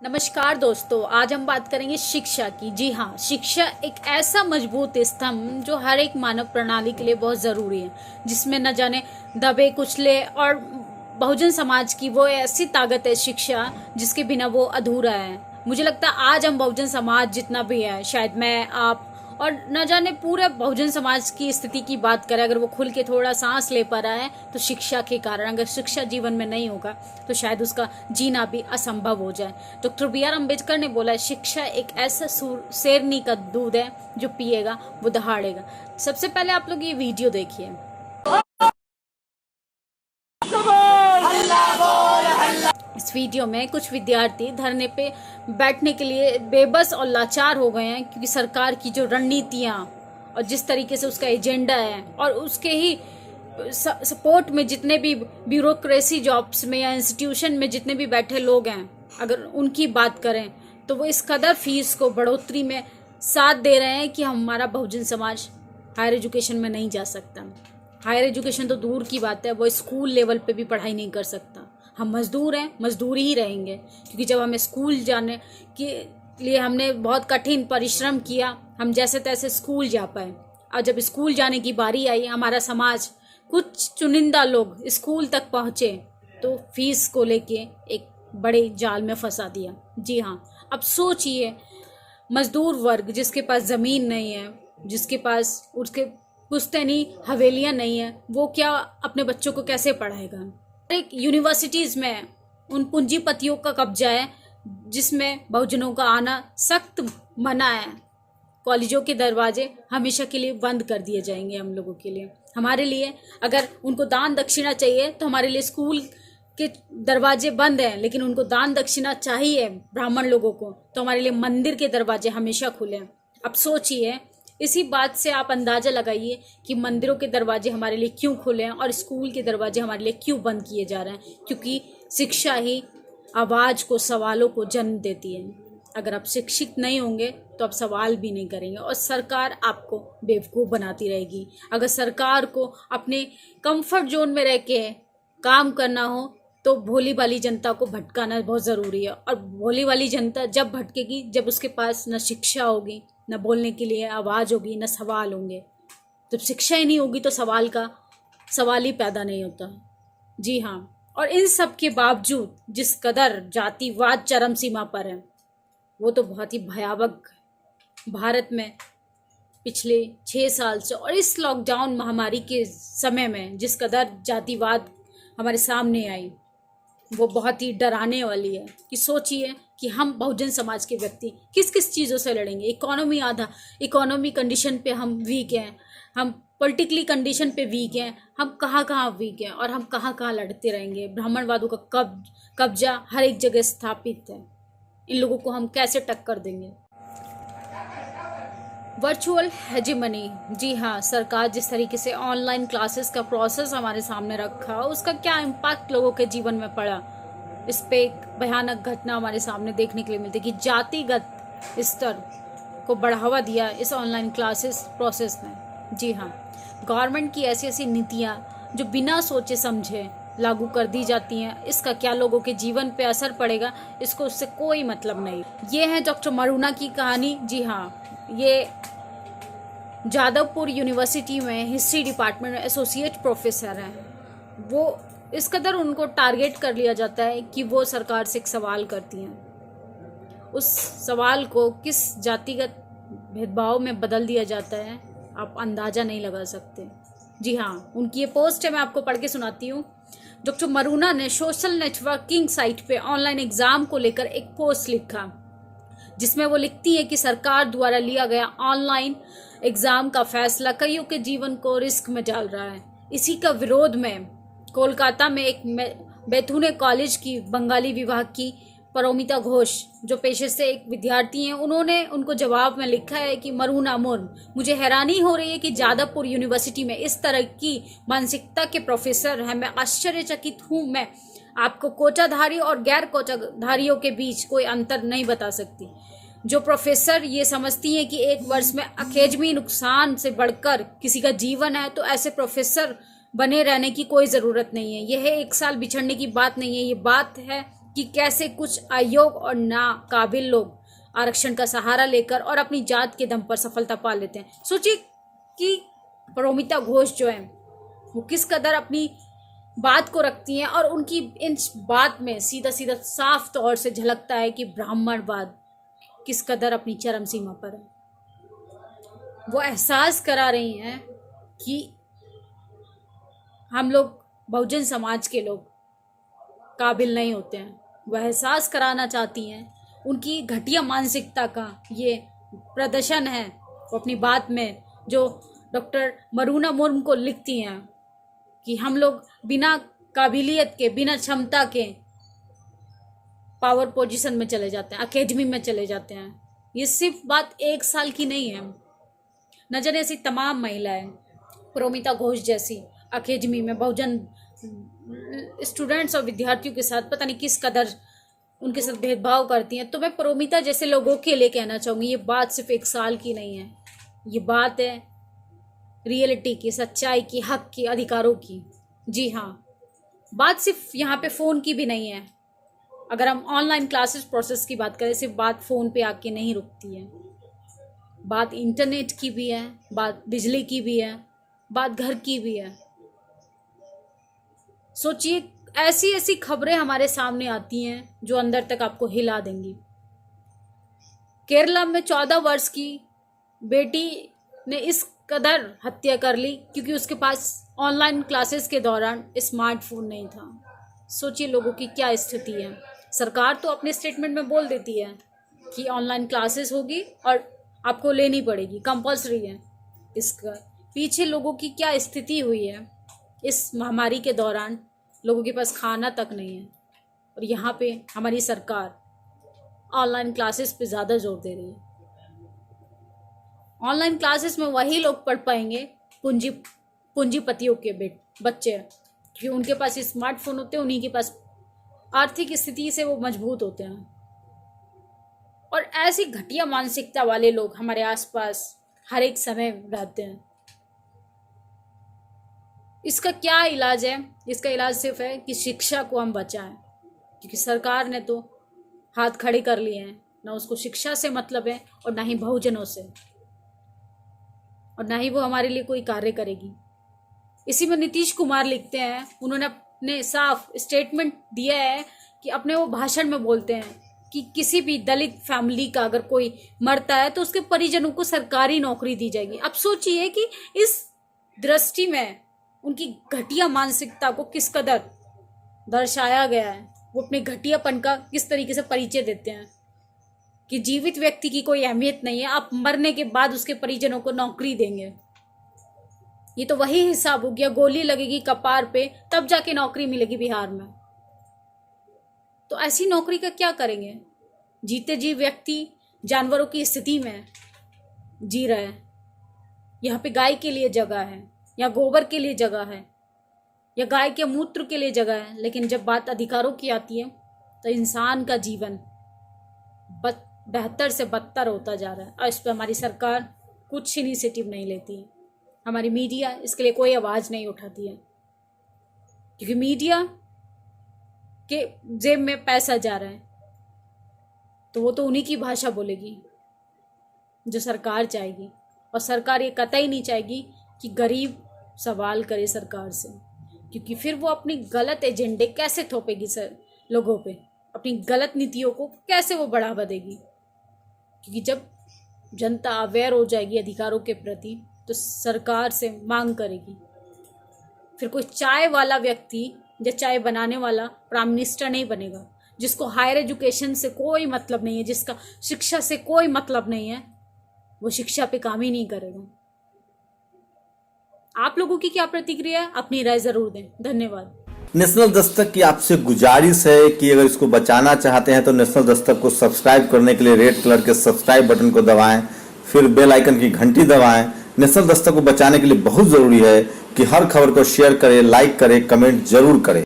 नमस्कार दोस्तों, आज हम बात करेंगे शिक्षा की। जी हाँ, शिक्षा एक ऐसा मजबूत स्तंभ जो हर एक मानव प्रणाली के लिए बहुत ज़रूरी है, जिसमें न जाने दबे कुचले और बहुजन समाज की वो ऐसी ताकत है शिक्षा, जिसके बिना वो अधूरा है। मुझे लगता है आज हम बहुजन समाज जितना भी है, शायद मैं, आप और न जाने पूरे बहुजन समाज की स्थिति की बात करें, अगर वो खुल के थोड़ा सांस ले पा रहा है तो शिक्षा के कारण। अगर शिक्षा जीवन में नहीं होगा तो शायद उसका जीना भी असंभव हो जाए। Doctor B R. अम्बेडकर ने बोला है, शिक्षा एक ऐसा शेरनी का दूध है जो पिएगा वो दहाड़ेगा। सबसे पहले आप लोग ये वीडियो देखिए। इस वीडियो में कुछ विद्यार्थी धरने पे बैठने के लिए बेबस और लाचार हो गए हैं, क्योंकि सरकार की जो रणनीतियां और जिस तरीके से उसका एजेंडा है और उसके ही सपोर्ट में जितने भी ब्यूरोक्रेसी जॉब्स में या इंस्टीट्यूशन में जितने भी बैठे लोग हैं, अगर उनकी बात करें तो वो इस कदर फीस को बढ़ोतरी में साथ दे रहे हैं कि हमारा बहुजन समाज हायर एजुकेशन में नहीं जा सकता। हायर एजुकेशन तो दूर की बात है, वो स्कूल लेवल पे भी पढ़ाई नहीं कर सकता। हम मजदूर हैं, मजदूर ही रहेंगे, क्योंकि जब हमें स्कूल जाने के लिए हमने बहुत कठिन परिश्रम किया, हम जैसे तैसे स्कूल जा पाए। और जब स्कूल जाने की बारी आई, हमारा समाज कुछ चुनिंदा लोग स्कूल तक पहुँचे तो फीस को लेके एक बड़े जाल में फंसा दिया। जी हाँ, अब सोचिए, मजदूर वर्ग जिसके पास ज़मीन नहीं है, जिसके पास उसके पुश्तैनी हवेलियाँ नहीं है, वो क्या अपने बच्चों को कैसे पढ़ाएगा। एक यूनिवर्सिटीज़ में उन पूंजीपतियों का कब्जा है, जिसमें बहुजनों का आना सख्त मना है। कॉलेजों के दरवाजे हमेशा के लिए बंद कर दिए जाएंगे हम लोगों के लिए। हमारे लिए अगर उनको दान दक्षिणा चाहिए तो हमारे लिए स्कूल के दरवाजे बंद हैं, लेकिन उनको दान दक्षिणा चाहिए ब्राह्मण लोगों को तो हमारे लिए मंदिर के दरवाजे हमेशा खुले हैं। अब सोचिए, इसी बात से आप अंदाज़ा लगाइए कि मंदिरों के दरवाजे हमारे लिए क्यों खुले हैं और स्कूल के दरवाजे हमारे लिए क्यों बंद किए जा रहे हैं। क्योंकि शिक्षा ही आवाज़ को, सवालों को जन्म देती है। अगर आप शिक्षित नहीं होंगे तो आप सवाल भी नहीं करेंगे और सरकार आपको बेवकूफ़ बनाती रहेगी। अगर सरकार को अपने कंफर्ट जोन में रह के काम करना हो तो भोली भाली जनता को भटकाना बहुत ज़रूरी है। और भोली भाली जनता जब भटकेगी जब उसके पास न शिक्षा होगी, न बोलने के लिए आवाज़ होगी, न सवाल होंगे। जब शिक्षा ही नहीं होगी तो सवाल ही पैदा नहीं होता। जी हाँ, और इन सब के बावजूद जिस कदर जातिवाद चरम सीमा पर है, वो तो बहुत ही भयावह भारत में पिछले 6 साल से और इस लॉकडाउन महामारी के समय में जिस कदर जातिवाद हमारे सामने आई, वो बहुत ही डराने वाली है। कि सोचिए कि हम बहुजन समाज के व्यक्ति किस किस चीज़ों से लड़ेंगे। इकोनॉमी कंडीशन पे हम वीक हैं, हम पॉलिटिकली कंडीशन पे वीक हैं, हम कहाँ कहाँ वीक हैं और हम कहाँ कहाँ लड़ते रहेंगे। ब्राह्मणवादों का कब्जा हर एक जगह स्थापित है। इन लोगों को हम कैसे टक्कर देंगे। वर्चुअल हेजेमनी, जी हाँ, सरकार जिस तरीके से ऑनलाइन क्लासेस का प्रोसेस हमारे सामने रखा, उसका क्या इम्पैक्ट लोगों के जीवन में पड़ा, इस पे एक भयानक घटना हमारे सामने देखने के लिए मिलती है कि जातिगत स्तर को बढ़ावा दिया इस ऑनलाइन क्लासेस प्रोसेस में। जी हाँ, गवर्नमेंट की ऐसी ऐसी नीतियाँ जो बिना सोचे समझे लागू कर दी जाती हैं, इसका क्या लोगों के जीवन पे असर पड़ेगा, इसको उससे कोई मतलब नहीं। ये है डॉक्टर मरूना की कहानी। जी हाँ, ये जादवपुर यूनिवर्सिटी में हिस्ट्री डिपार्टमेंट में एसोसिएट प्रोफेसर हैं। वो इस कदर उनको टारगेट कर लिया जाता है कि वो सरकार से एक सवाल करती हैं। उस सवाल को किस जातिगत भेदभाव में बदल दिया जाता है, आप अंदाज़ा नहीं लगा सकते। जी हाँ, उनकी ये पोस्ट है, मैं आपको पढ़ के सुनाती हूँ। डॉक्टर मरूना ने सोशल नेटवर्किंग साइट पे ऑनलाइन एग्ज़ाम को लेकर एक पोस्ट लिखा, जिसमें वो लिखती है कि सरकार द्वारा लिया गया ऑनलाइन एग्ज़ाम का फैसला कईयों के जीवन को रिस्क में डाल रहा है। इसी का विरोध में कोलकाता में एक बैथुने कॉलेज की बंगाली विभाग की परोमिता घोष, जो पेशे से एक विद्यार्थी हैं, उन्होंने उनको जवाब में लिखा है कि मरूना मुर्म, मुझे हैरानी हो रही है कि जादवपुर यूनिवर्सिटी में इस तरह की मानसिकता के प्रोफेसर हैं। मैं आश्चर्यचकित हूँ। मैं आपको कोटाधारी और गैर कोटाधारियों के बीच कोई अंतर नहीं बता सकती। जो प्रोफेसर ये समझती हैं कि एक वर्ष में अकेडमी नुकसान से बढ़कर किसी का जीवन है, तो ऐसे प्रोफेसर बने रहने की कोई ज़रूरत नहीं है। यह 1 साल बिछड़ने की बात नहीं है, ये बात है कि कैसे कुछ अयोग्य और नाकाबिल लोग आरक्षण का सहारा लेकर और अपनी जात के दम पर सफलता पा लेते हैं। सोचिए कि प्रोमिता घोष जो है वो किस कदर अपनी बात को रखती हैं और उनकी इन बात में सीधा सीधा साफ तौर से झलकता है कि ब्राह्मणवाद किस कदर अपनी चरम सीमा पर है। वो एहसास करा रही हैं कि हम लोग बहुजन समाज के लोग काबिल नहीं होते हैं। वह एहसास कराना चाहती हैं। उनकी घटिया मानसिकता का ये प्रदर्शन है वो अपनी बात में जो डॉक्टर मरूना मुर्मू को लिखती हैं कि हम लोग बिना काबिलियत के, बिना क्षमता के पावर पोजीशन में चले जाते हैं, अकेडमी में चले जाते हैं। ये सिर्फ बात 1 साल की नहीं है। न जाने ऐसी तमाम महिलाएं प्रोमिता घोष जैसी अकेडमी में बहुजन स्टूडेंट्स और विद्यार्थियों के साथ पता नहीं किस कदर उनके साथ भेदभाव करती हैं। तो मैं प्रोमिता जैसे लोगों के लिए कहना चाहूँगी, ये बात सिर्फ 1 साल की नहीं है। ये बात है रियलिटी की, सच्चाई की, हक की, अधिकारों की। जी हाँ, बात सिर्फ यहाँ पे फ़ोन की भी नहीं है। अगर हम ऑनलाइन क्लासेस प्रोसेस की बात करें, सिर्फ बात फ़ोन पे आके नहीं रुकती है। बात इंटरनेट की भी है, बात बिजली की भी है, बात घर की भी है। सोचिए ऐसी ऐसी खबरें हमारे सामने आती हैं जो अंदर तक आपको हिला देंगी। केरला में 14 वर्ष की बेटी ने इस कदर हत्या कर ली क्योंकि उसके पास ऑनलाइन क्लासेस के दौरान स्मार्टफोन नहीं था। सोचिए लोगों की क्या स्थिति है। सरकार तो अपने स्टेटमेंट में बोल देती है कि ऑनलाइन क्लासेस होगी और आपको लेनी पड़ेगी, कंपल्सरी है। इसका पीछे लोगों की क्या स्थिति हुई है। इस महामारी के दौरान लोगों के पास खाना तक नहीं है और यहाँ पे हमारी सरकार ऑनलाइन क्लासेस पे ज़्यादा जोर दे रही है। ऑनलाइन क्लासेस में वही लोग पढ़ पाएंगे पूंजीपतियों के बच्चे, क्योंकि उनके पास स्मार्टफोन होते हैं, उन्हीं के पास आर्थिक स्थिति से वो मजबूत होते हैं। और ऐसी घटिया मानसिकता वाले लोग हमारे आसपास हर एक समय रहते हैं। इसका क्या इलाज है? इसका इलाज सिर्फ है कि शिक्षा को हम बचाएं, क्योंकि सरकार ने तो हाथ खड़े कर लिए हैं। ना उसको शिक्षा से मतलब है और ना ही बहुजनों से, और ना ही वो हमारे लिए कोई कार्य करेगी। इसी में नीतीश कुमार लिखते हैं, उन्होंने अपने साफ स्टेटमेंट दिया है कि अपने वो भाषण में बोलते हैं कि किसी भी दलित फैमिली का अगर कोई मरता है तो उसके परिजनों को सरकारी नौकरी दी जाएगी। अब सोचिए कि इस दृष्टि में उनकी घटिया मानसिकता को किस कदर दर्शाया गया है। वो अपने घटियापन का किस तरीके से परिचय देते हैं कि जीवित व्यक्ति की कोई अहमियत नहीं है, आप मरने के बाद उसके परिजनों को नौकरी देंगे। ये तो वही हिसाब हो गया, गोली लगेगी कपार पे तब जाके नौकरी मिलेगी बिहार में। तो ऐसी नौकरी का क्या करेंगे? जीते जी व्यक्ति जानवरों की स्थिति में जी रहा है। यहाँ पे गाय के लिए जगह है, या गोबर के लिए जगह है, या गाय के मूत्र के लिए जगह है, लेकिन जब बात अधिकारों की आती है तो इंसान का जीवन बेहतर से बदतर होता जा रहा है। और इस पर हमारी सरकार कुछ इनिशिएटिव नहीं लेती है। हमारी मीडिया इसके लिए कोई आवाज़ नहीं उठाती है, क्योंकि मीडिया के जेब में पैसा जा रहा है तो वो तो उन्हीं की भाषा बोलेगी जो सरकार चाहेगी। और सरकार ये कतई नहीं चाहेगी कि गरीब सवाल करे सरकार से, क्योंकि फिर वो अपनी गलत एजेंडे कैसे थोपेगी लोगों पे, अपनी गलत नीतियों को कैसे वो बढ़ावा देगी। क्योंकि जब जनता अवेयर हो जाएगी अधिकारों के प्रति तो सरकार से मांग करेगी। फिर कोई चाय वाला व्यक्ति या चाय बनाने वाला प्राइम मिनिस्टर नहीं बनेगा, जिसको हायर एजुकेशन से कोई मतलब नहीं है, जिसका शिक्षा से कोई मतलब नहीं है, वो शिक्षा पे काम ही नहीं करेगा। आप लोगों की क्या प्रतिक्रिया है? अपनी राय जरूर दें। धन्यवाद। नेशनल दस्तक की आपसे गुजारिश है कि अगर इसको बचाना चाहते हैं तो नेशनल दस्तक को सब्सक्राइब करने के लिए रेड कलर के सब्सक्राइब बटन को दबाएं, फिर बेल आइकन की घंटी दबाएं। नेशनल दस्तक को बचाने के लिए बहुत जरूरी है कि हर खबर को शेयर करें, लाइक करें, कमेंट जरूर करें।